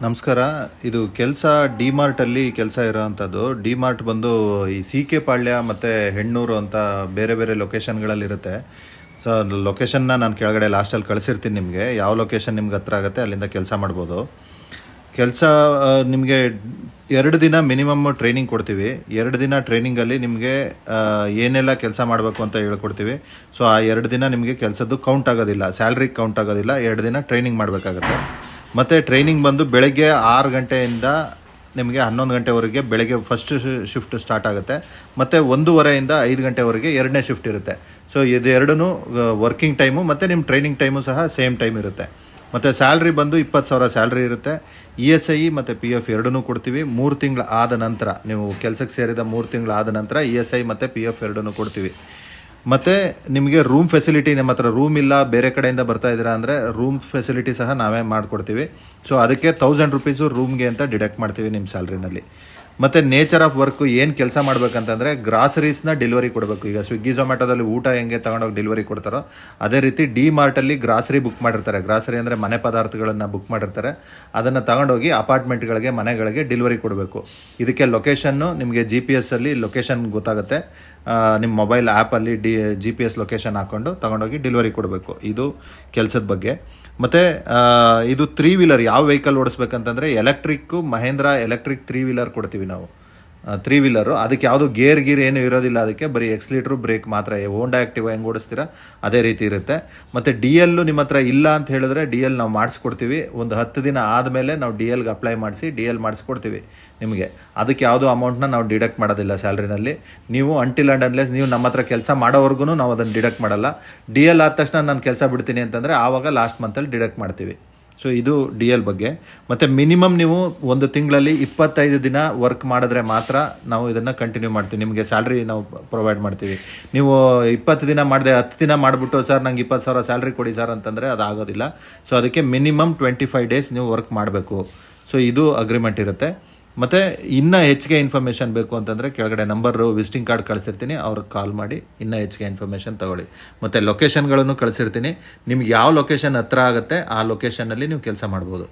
ನಮಸ್ಕಾರ. ಇದು ಕೆಲಸ ಡಿಮಾರ್ಟಲ್ಲಿ ಕೆಲಸ ಇರೋವಂಥದ್ದು. ಡಿಮಾರ್ಟ್ ಬಂದು ಈ ಸಿ ಕೆ ಪಾಳ್ಯ ಮತ್ತು ಹೆಣ್ಣೂರು ಅಂತ ಬೇರೆ ಬೇರೆ ಲೊಕೇಶನ್ಗಳಲ್ಲಿರುತ್ತೆ. ಸೊ ಲೊಕೇಶನ್ನ ನಾನು ಕೆಳಗಡೆ ಲಾಸ್ಟಲ್ಲಿ ಕಳಿಸಿರ್ತೀನಿ ನಿಮಗೆ. ಯಾವ ಲೊಕೇಶನ್ ನಿಮ್ಗೆ ಹತ್ರ ಆಗುತ್ತೆ ಅಲ್ಲಿಂದ ಕೆಲಸ ಮಾಡ್ಬೋದು. ಕೆಲಸ ನಿಮಗೆ 2 ದಿನ ಮಿನಿಮಮ್ ಟ್ರೈನಿಂಗ್ ಕೊಡ್ತೀವಿ. 2 ದಿನ ಟ್ರೈನಿಂಗಲ್ಲಿ ನಿಮಗೆ ಏನೆಲ್ಲ ಕೆಲಸ ಮಾಡಬೇಕು ಅಂತ ಹೇಳ್ಕೊಡ್ತೀವಿ. ಸೊ ಆ 2 ದಿನ ನಿಮಗೆ ಕೆಲಸದ್ದು ಕೌಂಟ್ ಆಗೋದಿಲ್ಲ, ಸ್ಯಾಲ್ರಿ ಕೌಂಟ್ ಆಗೋದಿಲ್ಲ. 2 ದಿನ ಟ್ರೈನಿಂಗ್ ಮಾಡಬೇಕಾಗತ್ತೆ. ಮತ್ತು ಟ್ರೈನಿಂಗ್ ಬಂದು ಬೆಳಗ್ಗೆ 6 ಗಂಟೆಯಿಂದ ನಿಮಗೆ 11 ಗಂಟೆವರೆಗೆ ಬೆಳಗ್ಗೆ ಫಸ್ಟ್ ಶಿಫ್ಟ್ ಸ್ಟಾರ್ಟ್ ಆಗುತ್ತೆ. ಮತ್ತು 1:30 5 ಗಂಟೆವರೆಗೆ 2ನೇ ಶಿಫ್ಟ್ ಇರುತ್ತೆ. ಸೊ ಇದು ಎರಡೂ ವರ್ಕಿಂಗ್ ಟೈಮು ಮತ್ತು ನಿಮ್ಮ ಟ್ರೈನಿಂಗ್ ಟೈಮು ಸಹ ಸೇಮ್ ಟೈಮ್ ಇರುತ್ತೆ. ಮತ್ತು ಸ್ಯಾಲ್ರಿ ಬಂದು 20,000 ಸ್ಯಾಲ್ರಿ ಇರುತ್ತೆ. ESI ಮತ್ತು PF ಎರಡನ್ನೂ ಕೊಡ್ತೀವಿ. 3 ತಿಂಗಳು ಆದ ನಂತರ, ನೀವು ಕೆಲಸಕ್ಕೆ ಸೇರಿದ 3 ತಿಂಗಳು ಆದ ನಂತರ ESI ಮತ್ತು PF ಎರಡನ್ನೂ ಕೊಡ್ತೀವಿ. ಮತ್ತು ನಿಮಗೆ ರೂಮ್ ಫೆಸಿಲಿಟಿ, ನಮ್ಮ ಹತ್ರ ರೂಮ್ ಇಲ್ಲ, ಬೇರೆ ಕಡೆಯಿಂದ ಬರ್ತಾ ಇದ್ದೀರಾ ಅಂದರೆ ರೂಮ್ ಫೆಸಿಲಿಟಿ ಸಹ ನಾವೇ ಮಾಡಿಕೊಡ್ತೀವಿ. ಸೊ ಅದಕ್ಕೆ 1000 ರೂಪೀಸು ರೂಮ್ಗೆ ಅಂತ ಡಿಡಕ್ಟ್ ಮಾಡ್ತೀವಿ ನಿಮ್ಮ ಸ್ಯಾಲ್ರಿನಲ್ಲಿ. ಮತ್ತು ನೇಚರ್ ಆಫ್ ವರ್ಕು ಏನು ಕೆಲಸ ಮಾಡಬೇಕಂತಂದರೆ ಗ್ರಾಸರೀಸ್ನ ಡೆಲಿವರಿ ಕೊಡಬೇಕು. ಈಗ ಸ್ವಿಗ್ಗಿ ಝೊಮ್ಯಾಟೋದಲ್ಲಿ ಊಟ ಹೆಂಗೆ ತೊಗೊಂಡೋಗಿ ಡೆಲಿವರಿ ಕೊಡ್ತಾರೋ ಅದೇ ರೀತಿ ಡಿಮಾರ್ಟಲ್ಲಿ ಗ್ರಾಸರಿ ಬುಕ್ ಮಾಡಿರ್ತಾರೆ. ಗ್ರಾಸರಿ ಅಂದರೆ ಮನೆ ಪದಾರ್ಥಗಳನ್ನು ಬುಕ್ ಮಾಡಿರ್ತಾರೆ. ಅದನ್ನು ತಗೊಂಡೋಗಿ ಅಪಾರ್ಟ್ಮೆಂಟ್ಗಳಿಗೆ, ಮನೆಗಳಿಗೆ ಡೆಲಿವರಿ ಕೊಡಬೇಕು. ಇದಕ್ಕೆ ಲೊಕೇಶನ್ನು ನಿಮಗೆ GPS ಅಲ್ಲಿ ಲೊಕೇಶನ್ ಗೊತ್ತಾಗುತ್ತೆ. ನಿಮ್ಮ ಮೊಬೈಲ್ ಆ್ಯಪಲ್ಲಿ GPS ಲೊಕೇಶನ್ ಹಾಕ್ಕೊಂಡು ತೊಗೊಂಡೋಗಿ ಡೆಲಿವರಿ ಕೊಡಬೇಕು. ಇದು ಕೆಲಸದ ಬಗ್ಗೆ. ಮತ್ತು ಇದು 3 ವೀಲರ್ ಯಾವ ವೆಹಿಕಲ್ ಓಡಿಸ್ಬೇಕಂತಂದರೆ ಎಲೆಕ್ಟ್ರಿಕ್ಕು, ಮಹೇಂದ್ರ ಎಲೆಕ್ಟ್ರಿಕ್ 3 ವೀಲರ್ ಕೊಡ್ತೀವಿ ನಾವು. 3 ವೀಲರು. ಅದಕ್ಕೆ ಯಾವುದು ಗೇರ್ ಏನು ಇರೋದಿಲ್ಲ. ಅದಕ್ಕೆ ಬರೀ ಎಕ್ಸ್ಲೀಟ್ರು, ಬ್ರೇಕ್ ಮಾತ್ರ. ಹೋಂಡಾ ಆ್ಯಕ್ಟಿವ್ ಹೆಂಗೆ ಓಡಿಸ್ತೀರಾ ಅದೇ ರೀತಿ ಇರುತ್ತೆ. ಮತ್ತು DL ನಿಮ್ಮ ಹತ್ರ ಇಲ್ಲ ಅಂತ ಹೇಳಿದ್ರೆ DL ನಾವು ಮಾಡಿಸ್ಕೊಡ್ತೀವಿ. ಒಂದು 10 ದಿನ ಆದಮೇಲೆ ನಾವು DLಗೆ ಅಪ್ಲೈ ಮಾಡಿಸಿ DL ಮಾಡಿಸ್ಕೊಡ್ತೀವಿ ನಿಮಗೆ. ಅದಕ್ಕೆ ಯಾವುದೋ ಅಮೌಂಟ್ನ ನಾವು ಡಿಡಕ್ಟ್ ಮಾಡೋದಿಲ್ಲ ಸ್ಯಾಲ್ರಿನಲ್ಲಿ. ನೀವು ಅಂಟಿಲ್ ಆ್ಯಂಡ್ ಅನ್ಲೆಸ್ ನೀವು ನಮ್ಮ ಹತ್ರ ಕೆಲಸ ಮಾಡೋವರೆಗೂ ನಾವು ಅದನ್ನು ಡಿಡಕ್ಟ್ ಮಾಡಲ್ಲ. DL ಆದ ತಕ್ಷಣ ನಾನು ಕೆಲಸ ಬಿಡ್ತೀನಿ ಅಂತಂದರೆ ಆವಾಗ ಲಾಸ್ಟ್ ಮಂತಲ್ಲಿ ಡಿಡಕ್ಟ್ ಮಾಡ್ತೀವಿ. ಸೊ ಇದು DL ಬಗ್ಗೆ. ಮತ್ತು ಮಿನಿಮಮ್ ನೀವು ಒಂದು ತಿಂಗಳಲ್ಲಿ 25 ದಿನ ವರ್ಕ್ ಮಾಡಿದ್ರೆ ಮಾತ್ರ ನಾವು ಇದನ್ನು ಕಂಟಿನ್ಯೂ ಮಾಡ್ತೀವಿ. ನಿಮಗೆ ಸ್ಯಾಲ್ರಿ ನಾವು ಪ್ರೊವೈಡ್ ಮಾಡ್ತೀವಿ. ನೀವು 20 ದಿನ ಮಾಡಿದೆ, 10 ದಿನ ಮಾಡಿಬಿಟ್ಟು ಸರ್ ನಂಗೆ 20,000 ಸ್ಯಾಲ್ರಿ ಕೊಡಿ ಸರ್ ಅಂತಂದರೆ ಅದು ಆಗೋದಿಲ್ಲ. ಸೊ ಅದಕ್ಕೆ ಮಿನಿಮಮ್ 25 ಡೇಸ್ ನೀವು ವರ್ಕ್ ಮಾಡಬೇಕು. ಸೊ ಇದು ಅಗ್ರಿಮೆಂಟ್ ಇರುತ್ತೆ. ಮತ್ತು ಇನ್ನೂ ಹೆಚ್ಚಿಗೆ ಇನ್ಫಾರ್ಮೇಷನ್ ಬೇಕು ಅಂತಂದರೆ ಕೆಳಗಡೆ ನಂಬರು, ವಿಸಿಟಿಂಗ್ ಕಾರ್ಡ್ ಕಳಿಸಿರ್ತೀನಿ, ಅವ್ರಿಗೆ ಕಾಲ್ ಮಾಡಿ ಇನ್ನೂ ಹೆಚ್ಚಿಗೆ ಇನ್ಫಾರ್ಮೇಷನ್ ತೊಗೊಳ್ಳಿ. ಮತ್ತು ಲೊಕೇಶನ್ಗಳನ್ನು ಕಳಿಸಿರ್ತೀನಿ. ನಿಮ್ಗೆ ಯಾವ ಲೊಕೇಶನ್ ಹತ್ರ ಆಗುತ್ತೆ ಆ ಲೊಕೇಶನ್ನಲ್ಲಿ ನೀವು ಕೆಲಸ ಮಾಡ್ಬೋದು.